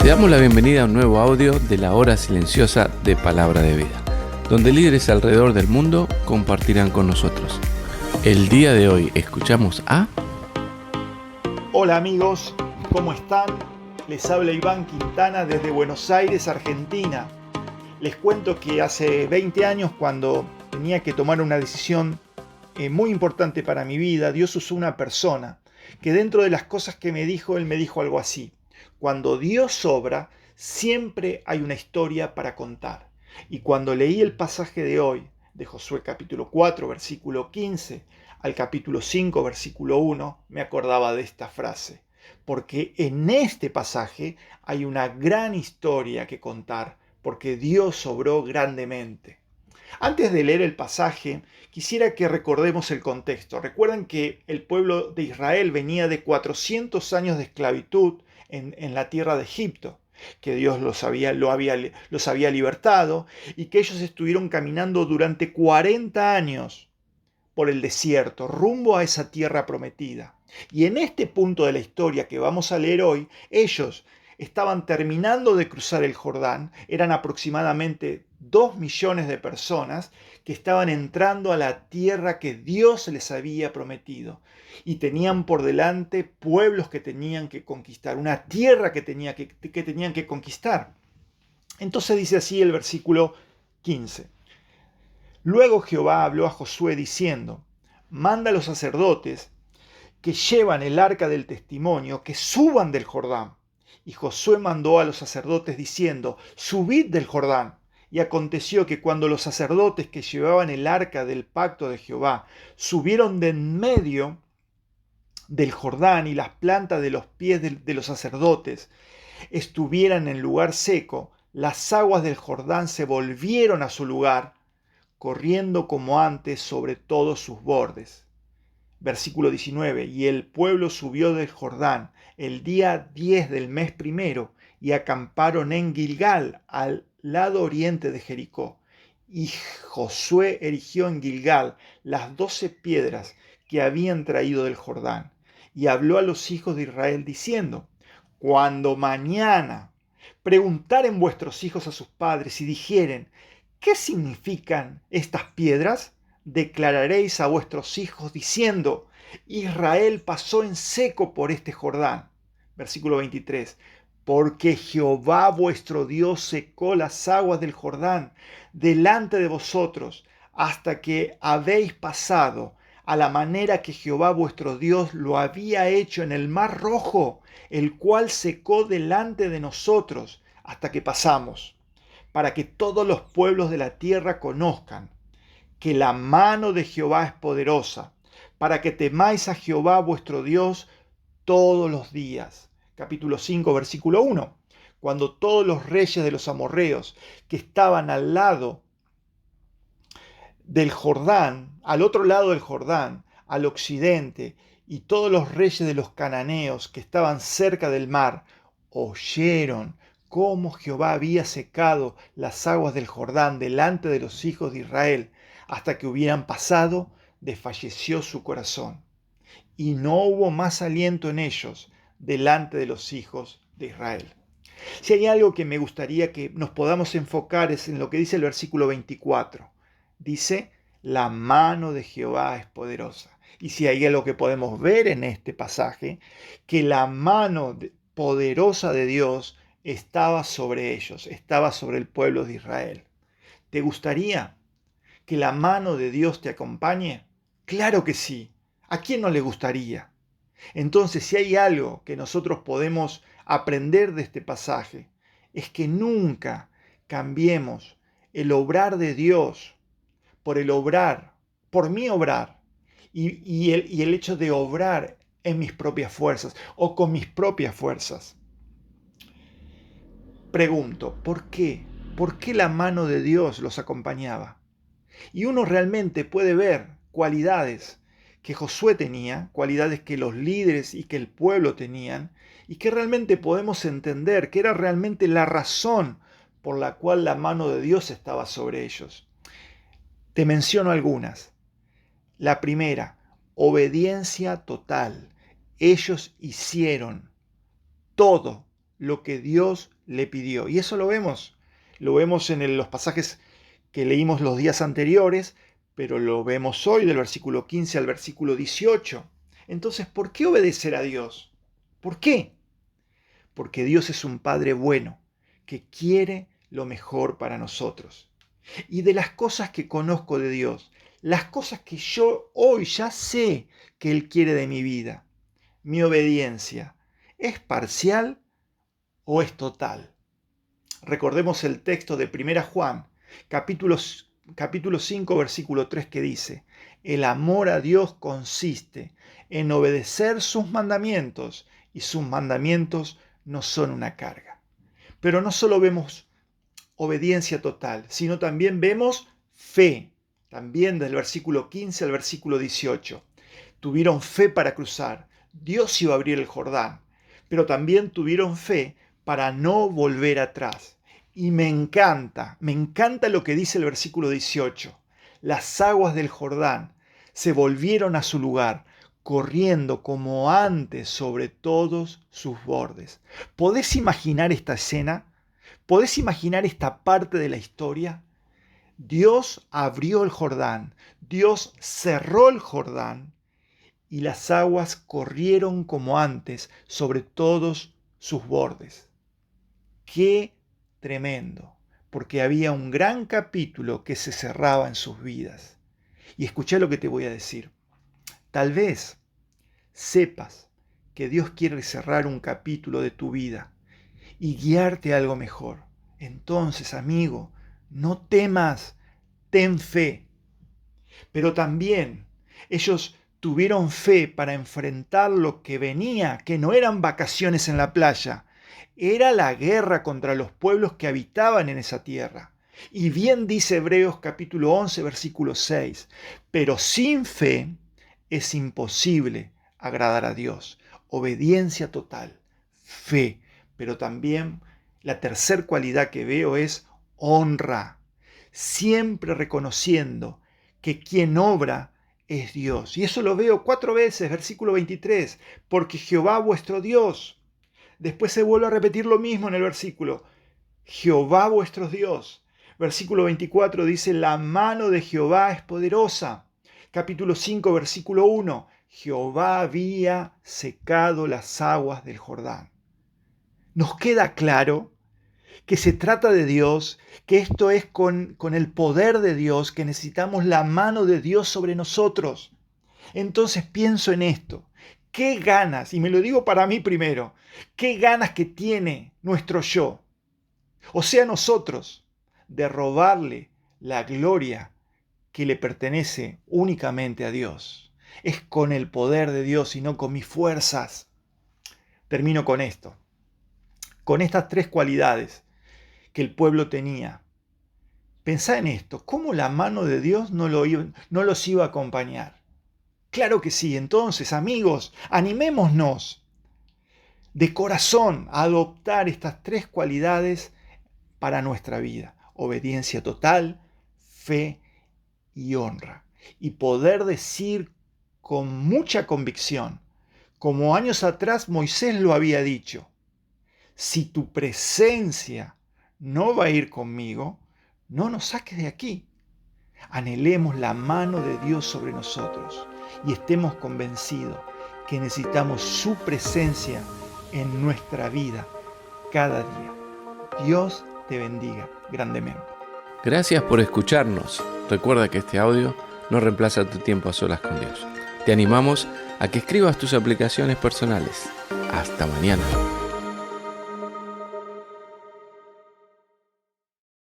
Te damos la bienvenida a un nuevo audio de la hora silenciosa de Palabra de Vida, donde líderes alrededor del mundo compartirán con nosotros. El día de hoy escuchamos a... Hola amigos, ¿cómo están? Les habla Iván Quintana desde Buenos Aires, Argentina. Les cuento que hace 20 años, cuando tenía que tomar una decisión muy importante para mi vida, Dios usó una persona que dentro de las cosas que me dijo, Él me dijo algo así: cuando Dios obra, siempre hay una historia para contar. Y cuando leí el pasaje de hoy, de Josué capítulo 4, versículo 15, al capítulo 5, versículo 1, me acordaba de esta frase. Porque en este pasaje hay una gran historia que contar, porque Dios obró grandemente. Antes de leer el pasaje, quisiera que recordemos el contexto. Recuerden que el pueblo de Israel venía de 400 años de esclavitud en la tierra de Egipto, que Dios los había libertado, y que ellos estuvieron caminando durante 40 años por el desierto, rumbo a esa tierra prometida. Y en este punto de la historia que vamos a leer hoy, ellos estaban terminando de cruzar el Jordán. Eran aproximadamente 2 millones de personas que estaban entrando a la tierra que Dios les había prometido. Y tenían por delante pueblos que tenían que conquistar, una tierra que tenían que conquistar. Entonces dice así el versículo 15. Luego Jehová habló a Josué diciendo: manda a los sacerdotes que llevan el arca del testimonio que suban del Jordán. Y Josué mandó a los sacerdotes diciendo: subid del Jordán. Y aconteció que cuando los sacerdotes que llevaban el arca del pacto de Jehová subieron de en medio del Jordán, y las plantas de los pies de los sacerdotes estuvieran en lugar seco, las aguas del Jordán se volvieron a su lugar, corriendo como antes sobre todos sus bordes. Versículo 19. Y el pueblo subió del Jordán el día 10 del mes primero, y acamparon en Gilgal, al lado oriente de Jericó. Y Josué erigió en Gilgal las 12 piedras que habían traído del Jordán. Y habló a los hijos de Israel diciendo: cuando mañana preguntaren vuestros hijos a sus padres y dijeren: ¿qué significan estas piedras?, declararéis a vuestros hijos diciendo: Israel pasó en seco por este Jordán. Versículo 23. Porque Jehová vuestro Dios secó las aguas del Jordán delante de vosotros, hasta que habéis pasado, a la manera que Jehová vuestro Dios lo había hecho en el mar Rojo, el cual secó delante de nosotros hasta que pasamos, para que todos los pueblos de la tierra conozcan que la mano de Jehová es poderosa, para que temáis a Jehová vuestro Dios todos los días. Capítulo 5, versículo 1. Cuando todos los reyes de los amorreos que estaban al lado del Jordán, al otro lado del Jordán, al occidente, y todos los reyes de los cananeos que estaban cerca del mar, oyeron cómo Jehová había secado las aguas del Jordán delante de los hijos de Israel, hasta que hubieran pasado, desfalleció su corazón, y no hubo más aliento en ellos delante de los hijos de Israel. Si hay algo que me gustaría que nos podamos enfocar es en lo que dice el versículo 24. Dice: la mano de Jehová es poderosa. Y si hay algo que podemos ver en este pasaje, que la mano poderosa de Dios estaba sobre ellos, estaba sobre el pueblo de Israel. ¿Te gustaría que la mano de Dios te acompañe? Claro que sí. ¿A quién no le gustaría? Entonces, si hay algo que nosotros podemos aprender de este pasaje, es que nunca cambiemos el obrar de Dios por el obrar, por mi obrar, y el hecho de obrar en mis propias fuerzas o con mis propias fuerzas. Pregunto, ¿por qué? ¿Por qué la mano de Dios los acompañaba? Y uno realmente puede ver cualidades que Josué tenía, cualidades que los líderes y que el pueblo tenían, y que realmente podemos entender que era realmente la razón por la cual la mano de Dios estaba sobre ellos. Te menciono algunas. La primera, obediencia total. Ellos hicieron todo lo que Dios le pidió. Y eso lo vemos en los pasajes que leímos los días anteriores, pero lo vemos hoy del versículo 15 al versículo 18. Entonces, ¿por qué obedecer a Dios? ¿Por qué? Porque Dios es un Padre bueno, que quiere lo mejor para nosotros. Y de las cosas que conozco de Dios, las cosas que yo hoy ya sé que Él quiere de mi vida, mi obediencia, ¿es parcial o es total? Recordemos el texto de 1 Juan, capítulo 5, versículo 3, que dice: el amor a Dios consiste en obedecer sus mandamientos, y sus mandamientos no son una carga. Pero no solo vemos obediencia total, sino también vemos fe. También del versículo 15 al versículo 18. Tuvieron fe para cruzar. Dios iba a abrir el Jordán, pero también tuvieron fe para no volver atrás. Y me encanta lo que dice el versículo 18. Las aguas del Jordán se volvieron a su lugar, corriendo como antes sobre todos sus bordes. ¿Podés imaginar esta escena? ¿Podés imaginar esta parte de la historia? Dios abrió el Jordán, Dios cerró el Jordán y las aguas corrieron como antes sobre todos sus bordes. ¡Qué tremendo! Porque había un gran capítulo que se cerraba en sus vidas. Y escuchá lo que te voy a decir. Tal vez sepas que Dios quiere cerrar un capítulo de tu vida y guiarte a algo mejor. Entonces, amigo, no temas, ten fe. Pero también ellos tuvieron fe para enfrentar lo que venía, que no eran vacaciones en la playa, era la guerra contra los pueblos que habitaban en esa tierra. Y bien dice Hebreos capítulo 11, versículo 6, pero sin fe es imposible agradar a Dios. Obediencia total, fe, pero también la tercera cualidad que veo es honra, siempre reconociendo que quien obra es Dios. Y eso lo veo 4 veces, versículo 23, porque Jehová vuestro Dios. Después se vuelve a repetir lo mismo en el versículo, Jehová vuestro Dios. Versículo 24 dice, la mano de Jehová es poderosa. Capítulo 5, versículo 1, Jehová había secado las aguas del Jordán. Nos queda claro que se trata de Dios, que esto es con el poder de Dios, que necesitamos la mano de Dios sobre nosotros. Entonces pienso en esto. ¿Qué ganas? Y me lo digo para mí primero. ¿Qué ganas que tiene nuestro yo? O sea, nosotros, de robarle la gloria que le pertenece únicamente a Dios. Es con el poder de Dios y no con mis fuerzas. Termino con esto. Con estas 3 cualidades que el pueblo tenía. Pensá en esto, ¿cómo la mano de Dios no los iba a acompañar? Claro que sí. Entonces, amigos, animémonos de corazón a adoptar estas 3 cualidades para nuestra vida. Obediencia total, fe y honra. Y poder decir con mucha convicción, como años atrás Moisés lo había dicho, si tu presencia no va a ir conmigo, no nos saques de aquí. Anhelemos la mano de Dios sobre nosotros y estemos convencidos que necesitamos su presencia en nuestra vida cada día. Dios te bendiga grandemente. Gracias por escucharnos. Recuerda que este audio no reemplaza tu tiempo a solas con Dios. Te animamos a que escribas tus aplicaciones personales. Hasta mañana.